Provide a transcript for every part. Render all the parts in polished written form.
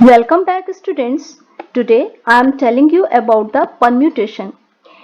Welcome back students. Today I am telling you about the permutation.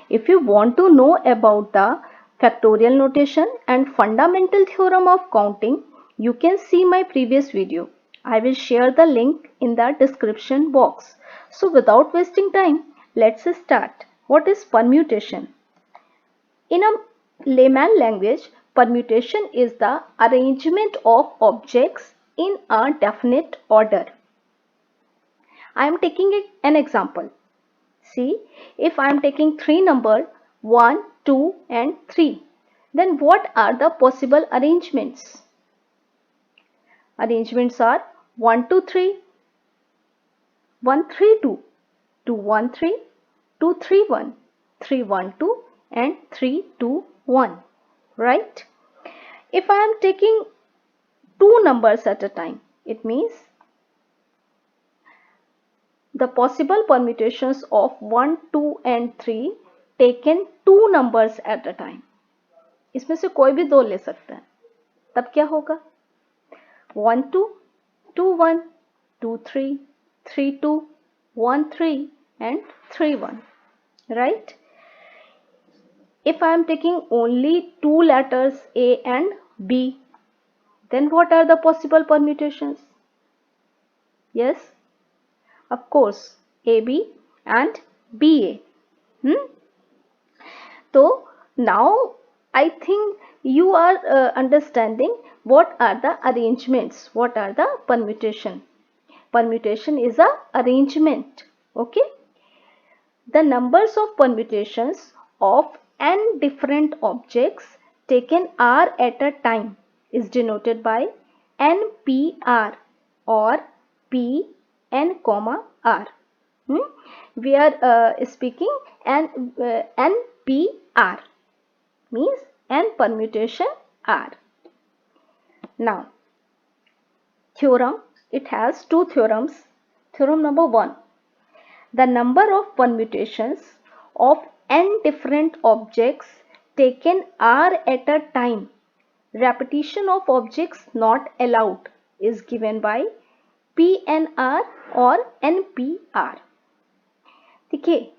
If you want to know about the factorial notation and fundamental theorem of counting, you can see my previous video. I will share the link in the description box. So without wasting time, let's start. What is permutation? In a layman language, permutation is the arrangement of objects in a definite order. I am taking an example. See, if I am taking three numbers 1, 2 and 3, then what are the possible arrangements? Arrangements are 1, 2, 3, 1, 3, 2, 2, 1, 3, 2, 3, 1, 3, 1, 2 and 3, 2, 1. Right? If I am taking two numbers at a time, it means the possible permutations of 1, 2 and 3 taken two numbers at a time. इसमें से कोई भी दो ले सकते हैं. तब क्या होगा? 1 2 2 1 2 3 3 2 1 3 and 3 1. Right? If I am taking only two letters A and B, then what are the possible permutations? Yes, of course, AB and BA. So now I think you are understanding what are the arrangements, what are the permutation. Permutation is a arrangement. Okay. The numbers of permutations of n different objects taken R at a time is denoted by NPR or Pn, R. We are speaking NPR means n permutation R. Now, theorem, it has two theorems. Theorem number 1. The number of permutations of n different objects taken R at a time, repetition of objects not allowed, is given by PNR और NPR. देखिए,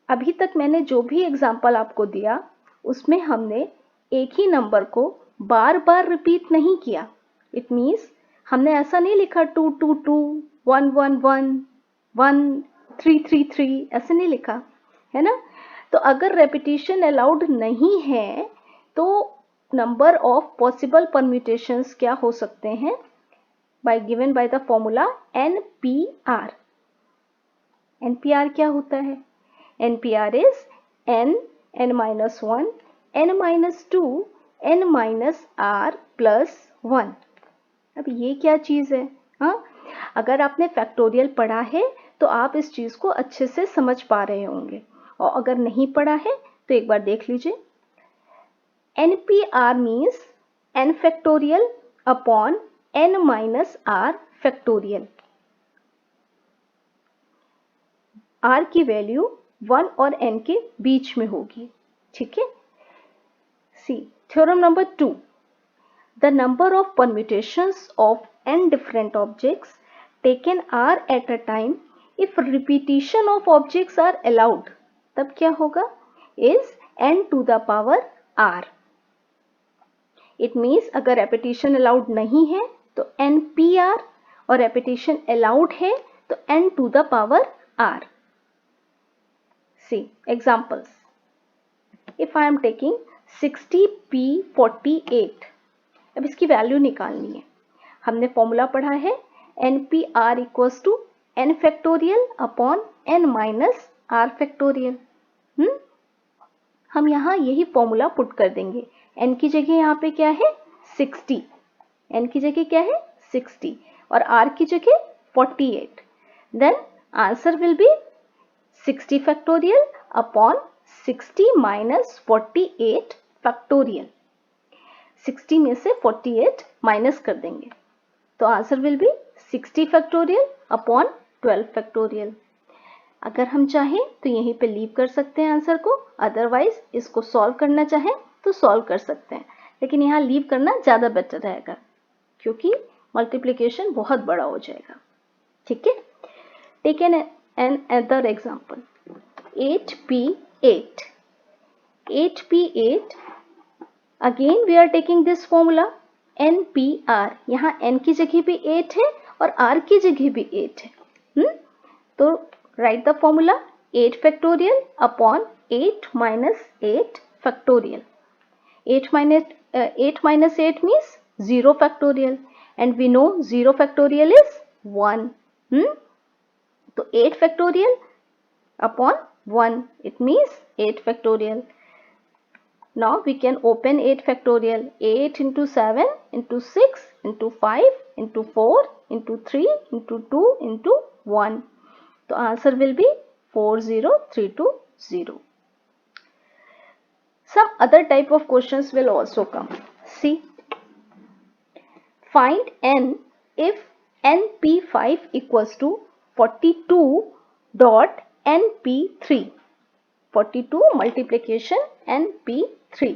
अभी तक मैंने जो भी example आपको दिया उसमें हमने एक ही नंबर को बार बार रिपीट नहीं किया. इट मीन्स हमने ऐसा नहीं लिखा 2 2 2 1 1 1 1 3 3 3 ऐसे नहीं लिखा है ना. तो अगर रेपिटेशन अलाउड नहीं है तो नंबर ऑफ पॉसिबल परम्यूटेशंस क्या हो सकते हैं? Bye given by the formula NPR. NPR क्या होता है? NPR is n, n-1, n-2, n-r plus 1. अब ये क्या चीज़ है? हाँ, अगर आपने फैक्टोरियल पढ़ा है तो आप इस चीज़ को अच्छे से समझ पा रहे होंगे, और अगर नहीं पढ़ा है तो एक बार देख लीजिए. NPR means n factorial upon n minus r factorial. r की वैल्यू 1 और n के बीच में होगी. ठीक है. सी theorem number 2. The number of permutations of n different objects taken R at a time if repetition of objects are allowed, तब क्या होगा? is n to the power r. It means अगर repetition allowed नहीं है तो NPR, और repetition allowed है तो n to the power r. See examples. If I am taking 60p48, अब इसकी वैल्यू निकालनी है. हमने फॉर्मूला पढ़ा है NPR equals to n factorial upon n minus r factorial. हम यहाँ यही फॉर्मूला पुट कर देंगे. n की जगह यहाँ पे क्या है? 60. n की जगह क्या है? 60 और r की जगह 48. Then answer will be 60 factorial upon 60 minus 48 factorial. 60 में से 48 माइनस कर देंगे तो answer will be 60 factorial upon 12 factorial. अगर हम चाहें तो यहीं पे लीव कर सकते हैं आंसर को, अदरवाइज इसको सॉल्व करना चाहें तो सॉल्व कर सकते हैं, लेकिन यहाँ लीव करना ज़्यादा बेटर रहेगा क्योंकि मल्टीप्लिकेशन बहुत बड़ा हो जाएगा. ठीक है, take another example 8p8. 8p8, again we are taking this formula npr. यहाँ n की जगह भी 8 है और r की जगह भी 8 है. तो right the formula 8 factorial upon 8 minus 8 factorial. 8 minus 8 means 0 factorial, and we know 0 factorial is 1. तो 8 factorial upon 1, it means 8 factorial. Now we can open 8 factorial. 8 into 7 into 6 into 5 into 4 into 3 into 2 into 1. So answer will be 40320. Some other type of questions will also come. See, find n if np5 equals to 42 dot np3. 42 multiplication np3.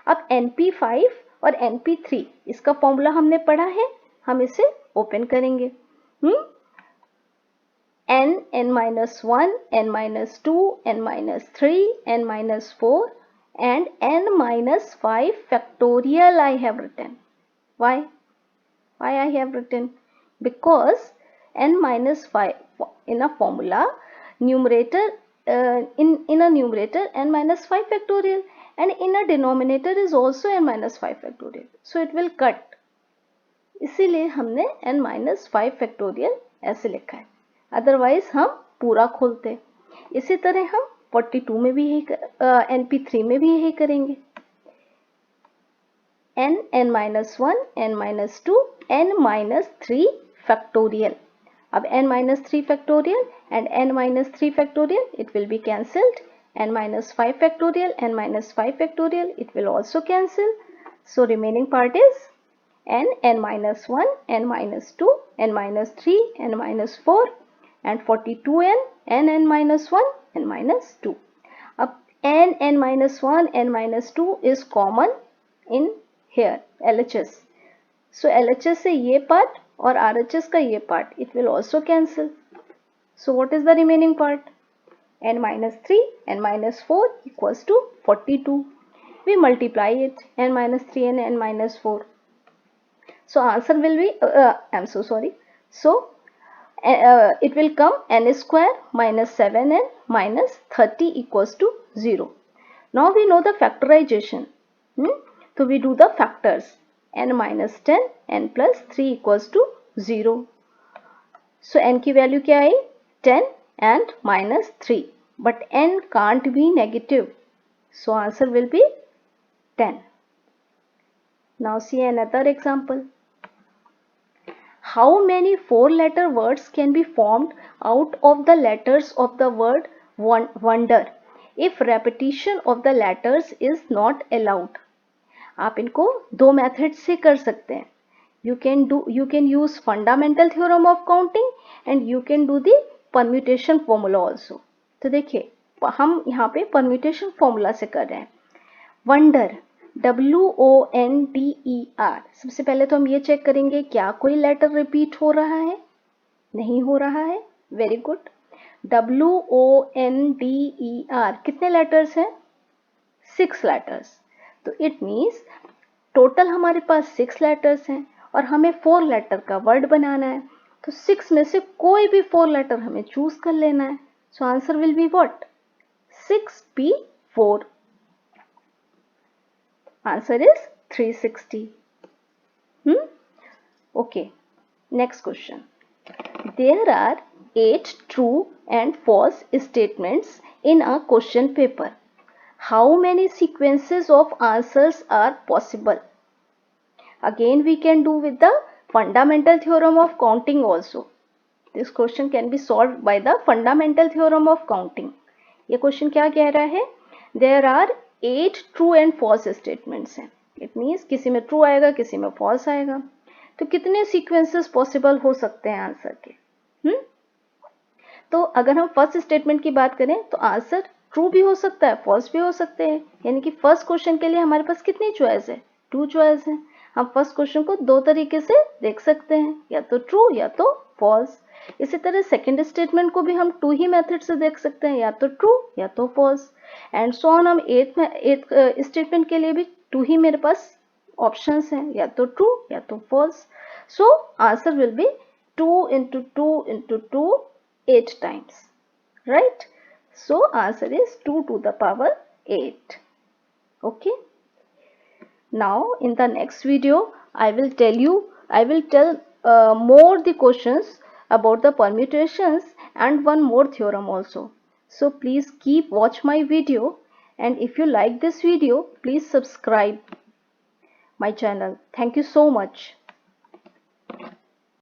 अब np5 और np3 इसका formula हमने पढ़ा है, हम इसे open करेंगे. n minus 1, n minus 2, n minus 3, n minus 4 and n minus 5 factorial I have written. Why I have written? Because n minus 5 in a formula, numerator in a numerator n minus 5 factorial, and in a denominator is also n minus 5 factorial, so it will cut. इसीलिए हमने n minus 5 factorial ऐसे लिखा है, otherwise हम पूरा खोलते. इसी तरह हम 42 में भी यही np3 में भी यही करेंगे. n minus 1, n minus 2, n minus 3 factorial. अब n minus 3 factorial and n minus 3 factorial, it will be cancelled. n minus 5 factorial, n minus 5 factorial, it will also cancel. So remaining part is n minus 1, n minus 2, n minus 3, n minus 4 and 42n, n minus 1, n minus 2. अब n minus 1, n minus 2 is common in here LHS. So LHS से ये part और RHS का ये part, it will also cancel. So what is the remaining part? n minus 3, n minus 4 equals to 42. We multiply it, n minus 3 and n minus 4. So answer will be, I'm so sorry. So it will come n square minus 7n minus 30 equals to 0. Now we know the factorization. So we do the factors. n minus 10, n plus 3 equals to 0. So n की value क्या आई? 10 and minus 3. But n can't be negative. So answer will be 10. Now see another example. How many 4-letter words can be formed out of the letters of the word wonder if repetition of the letters is not allowed? आप इनको दो method से कर सकते हैं. You can use fundamental theorem of counting and you can do the permutation formula also. तो देखिए हम यहाँ पे permutation formula से कर रहे हैं. Wonder, WONDER. सबसे पहले तो हम ये चेक करेंगे क्या कोई लेटर रिपीट हो रहा है? नहीं हो रहा है. Very good. WONDER कितने लेटर्स हैं? 6 लेटर्स. तो इट मीन्स टोटल हमारे पास 6 लेटर्स हैं और हमें 4 लेटर का वर्ड बनाना है. तो 6 में से कोई भी 4 लेटर हमें चूज कर लेना है. सो answer will be what? 6p4. Answer is 360. Okay. Next question. There are 8 true and false statements in a question paper. How many sequences of answers are possible? Again we can do with the fundamental theorem of counting also. This question can be solved by the fundamental theorem of counting. ये question क्या कह रहा है? There are 8 true and false statements हैं. It means किसी में true आएगा, किसी में false आएगा. तो कितने sequences possible हो सकते हैं आंसर के? तो अगर हम फर्स्ट स्टेटमेंट की बात करें तो आंसर ट्रू भी हो सकता है, फॉल्स भी हो सकते हैं. यानी कि फर्स्ट क्वेश्चन के लिए हमारे पास कितनी चॉइस है? 2 चॉइस है. हम फर्स्ट क्वेश्चन को दो तरीके से देख सकते हैं, या तो ट्रू या तो फॉल्स। इसी तरह सेकेंड स्टेटमेंट को भी हम 2 ही मेथड से देख सकते हैं, या तो ट्रू या तो फॉल्स, एंड सो ऑन। हम एथ स्टेटमेंट के लिए भी 2 ही मेरे पास ऑप्शंस हैं, या तो ट्रू या तो false. So answer will be 2 into 2 into 2 8 times, right? So answer is 2 to the power 8. Okay. Now in the next video I will tell more the questions about the permutations and one more theorem also. So please keep watch my video, and if you like this video, please subscribe my channel. Thank you so much.